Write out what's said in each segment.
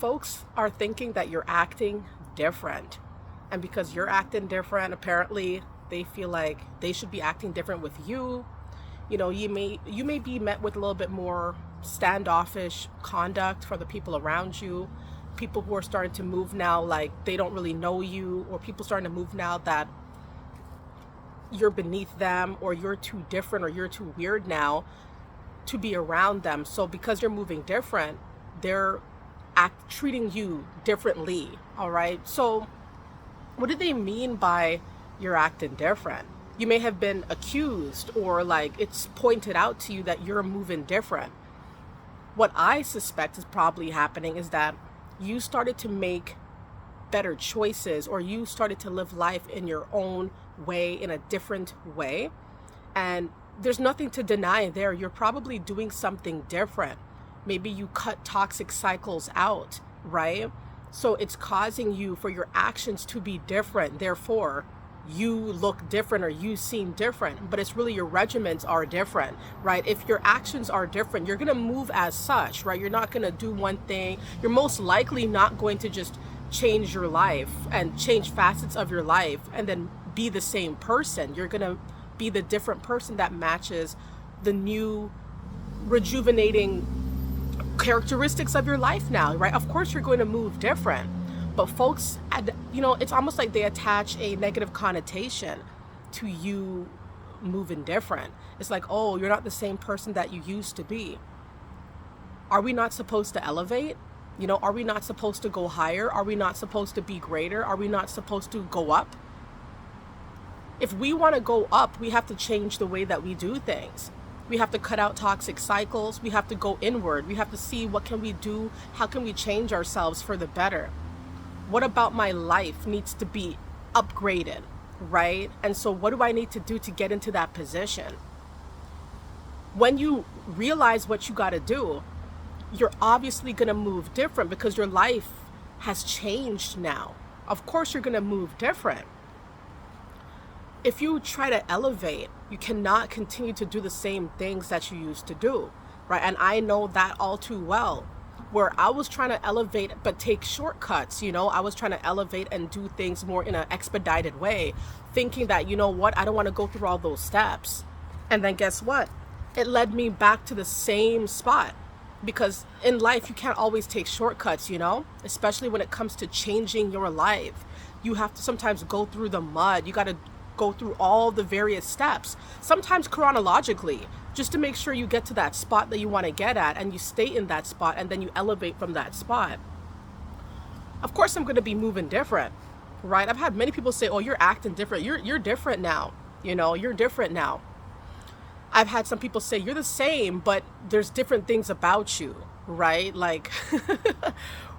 folks are thinking that you're acting different. And because you're acting different, apparently they feel like they should be acting different with you. You may be met with a little bit more standoffish conduct for the people around you. People who are starting to move now like they don't really know you, or people starting to move now that you're beneath them, or you're too different, or you're too weird now to be around them. So because you're moving different, they're treating you differently. All right. So what do they mean by you're acting different? You may have been accused, or like it's pointed out to you that you're moving different. What I suspect is probably happening is that you started to make better choices, or you started to live life in your own way, in a different way. And there's nothing to deny there. You're probably doing something different. Maybe you cut toxic cycles out, right? So it's causing you for your actions to be different. Therefore, you look different, or you seem different, but it's really your regimens are different, right? If your actions are different, you're going to move as such, right? You're not going to do one thing. You're most likely not going to just change your life and change facets of your life and then be the same person. You're going to be the different person that matches the new rejuvenating characteristics of your life now, right? Of course you're going to move different, but folks, it's almost like they attach a negative connotation to you moving different. It's like, oh, you're not the same person that you used to be. Are we not supposed to elevate? Are we not supposed to go higher? Are we not supposed to be greater? Are we not supposed to go up? If we want to go up, we have to change the way that we do things. We have to cut out toxic cycles. We have to go inward. We have to see what can we do? How can we change ourselves for the better? What about my life needs to be upgraded, right? And so what do I need to do to get into that position? When you realize what you got to do, you're obviously going to move different because your life has changed now. Of course, you're going to move different. If you try to elevate, you cannot continue to do the same things that you used to do, right? And I know that all too well, where I was trying to elevate but take shortcuts. I was trying to elevate and do things more in an expedited way, thinking that, I don't want to go through all those steps. And then guess what? It led me back to the same spot, because in life you can't always take shortcuts, especially when it comes to changing your life. You have to sometimes go through the mud. You got to go through all the various steps, sometimes chronologically, just to make sure you get to that spot that you want to get at, and you stay in that spot, and then you elevate from that spot. Of course, I'm going to be moving different, right? I've had many people say, oh, you're acting different. You're different now. You're different now. I've had some people say you're the same, but there's different things about you, right? Like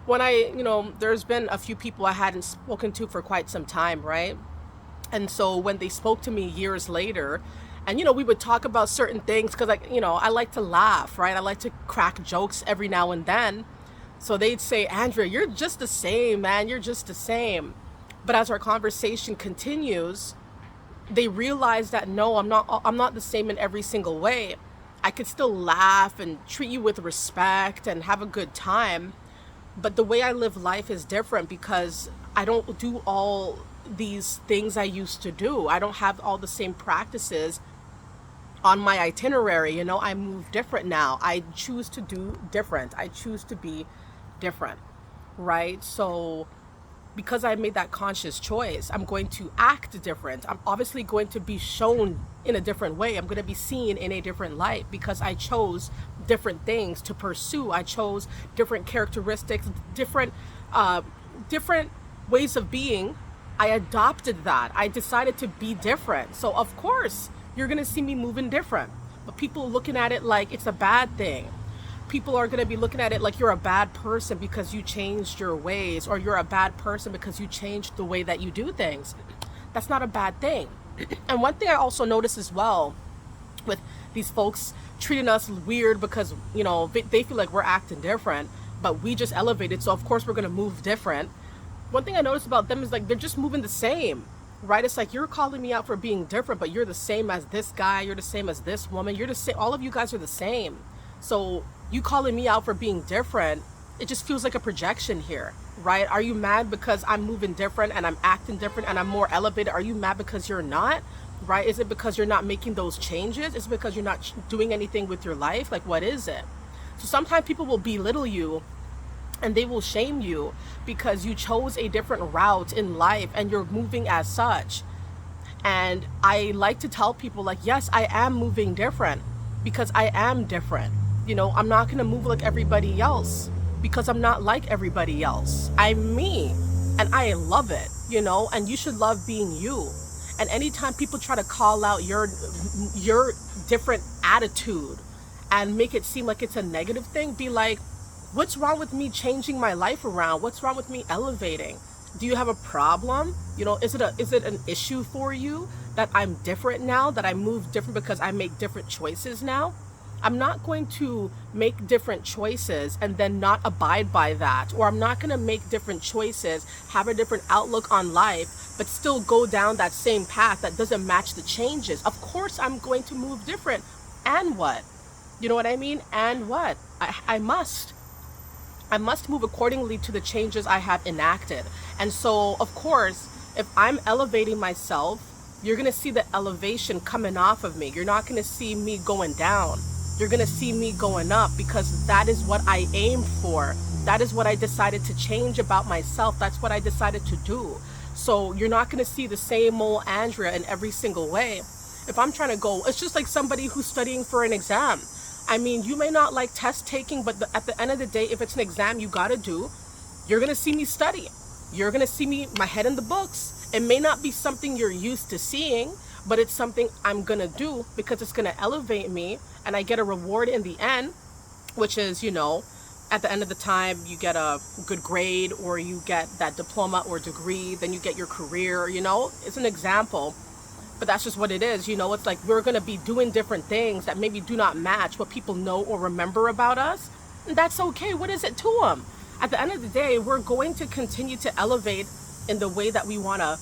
when there's been a few people I hadn't spoken to for quite some time, right? And so when they spoke to me years later, and, we would talk about certain things because, I like to laugh, right? I like to crack jokes every now and then. So they'd say, Andrea, you're just the same, man. You're just the same. But as our conversation continues, they realize that, no, I'm not the same in every single way. I could still laugh and treat you with respect and have a good time. But the way I live life is different because I don't do all these things I used to do. I don't have all the same practices on my itinerary. I move different now. I choose to do different. I choose to be different, right? So because I made that conscious choice, I'm going to act different. I'm obviously going to be shown in a different way. I'm going to be seen in a different light because I chose different things to pursue. I chose different characteristics, different ways of being. I adopted that. I decided to be different. So of course, you're going to see me moving different. But people looking at it like it's a bad thing. People are going to be looking at it like you're a bad person because you changed your ways, or you're a bad person because you changed the way that you do things. That's not a bad thing. And one thing I also notice as well with these folks treating us weird because, they feel like we're acting different, but we just elevated. So of course we're going to move different. One thing I noticed about them is like they're just moving the same, right? It's like you're calling me out for being different, but you're the same as this guy. You're the same as this woman. You're the same. All of you guys are the same. So you calling me out for being different it just feels like a projection here, right? Are you mad because I'm moving different and I'm acting different and I'm more elevated? Are you mad because you're not, right? Is it because you're not making those changes? Is it because you're not doing anything with your life? Like, what is it? So sometimes people will belittle you and they will shame you because you chose a different route in life and you're moving as such. And I like to tell people, like, yes, I am moving different because I am different. You know, I'm not going to move like everybody else because I'm not like everybody else. I'm me and I love it, you know, and you should love being you. And anytime people try to call out your different attitude and make it seem like it's a negative thing, be like, what's wrong with me changing my life around? What's wrong with me elevating? Do you have a problem? You know, is it an issue for you that I'm different now, that I move different because I make different choices now? I'm not going to make different choices and then not abide by that. Or I'm not going to make different choices, have a different outlook on life, but still go down that same path that doesn't match the changes. Of course, I'm going to move different. And what? You know what I mean? And what? I must move accordingly to the changes I have enacted. And so, of course, if I'm elevating myself, you're going to see the elevation coming off of me. You're not going to see me going down. You're going to see me going up because that is what I aim for. That is what I decided to change about myself. That's what I decided to do. So you're not going to see the same old Andrea in every single way. If I'm trying to go, it's just like somebody who's studying for an exam. I mean, you may not like test taking, but at the end of the day, if it's an exam you got to do, you're going to see me study. You're going to see me, my head in the books. It may not be something you're used to seeing, but it's something I'm going to do because it's going to elevate me and I get a reward in the end, which is, you know, at the end of the time, you get a good grade or you get that diploma or degree, then you get your career, you know, it's an example. But that's just what it is. You know, it's like we're going to be doing different things that maybe do not match what people know or remember about us. And that's okay. What is it to them? At the end of the day, we're going to continue to elevate in the way that we want to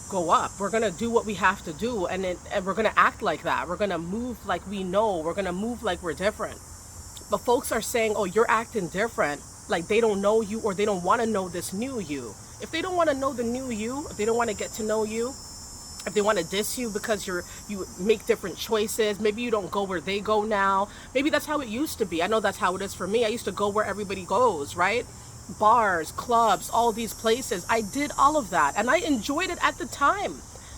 go up. We're going to do what we have to do. And we're going to act like that. We're going to move like we know. We're going to move like we're different. But folks are saying, oh, you're acting different. Like they don't know you or they don't want to know this new you. If they don't want to know the new you, if they don't want to get to know you, if they want to diss you because you make different choices, maybe you don't go where they go now. Maybe that's how it used to be. I know that's how it is for me. I used to go where everybody goes, right? Bars, clubs, all these places. I did all of that and I enjoyed it at the time.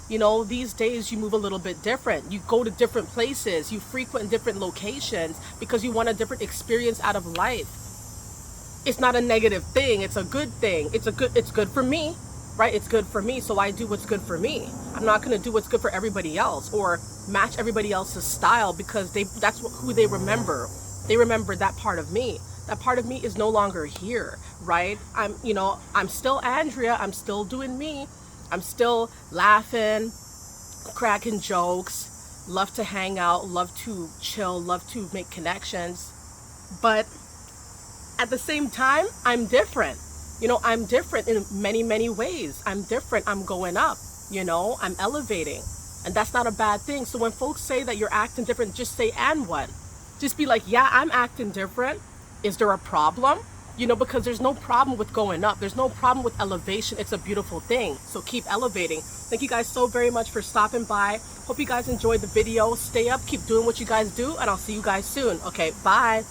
You know, these days you move a little bit different. You go to different places, you frequent different locations because you want a different experience out of life. It's not a negative thing. It's a good thing. It's good for me. Right? It's good for me, so I do what's good for me. I'm not going to do what's good for everybody else or match everybody else's style because that's who they remember. They remember that part of me. That part of me is no longer here, right? I'm still Andrea. I'm still doing me. I'm still laughing, cracking jokes, love to hang out, love to chill, love to make connections. But at the same time, I'm different. You know, I'm different in many, many ways. I'm different. I'm going up, you know, I'm elevating. And that's not a bad thing. So when folks say that you're acting different, just say, and what? Just be like, yeah, I'm acting different. Is there a problem? You know, because there's no problem with going up. There's no problem with elevation. It's a beautiful thing. So keep elevating. Thank you guys so very much for stopping by. Hope you guys enjoyed the video. Stay up, keep doing what you guys do, and I'll see you guys soon. Okay, bye.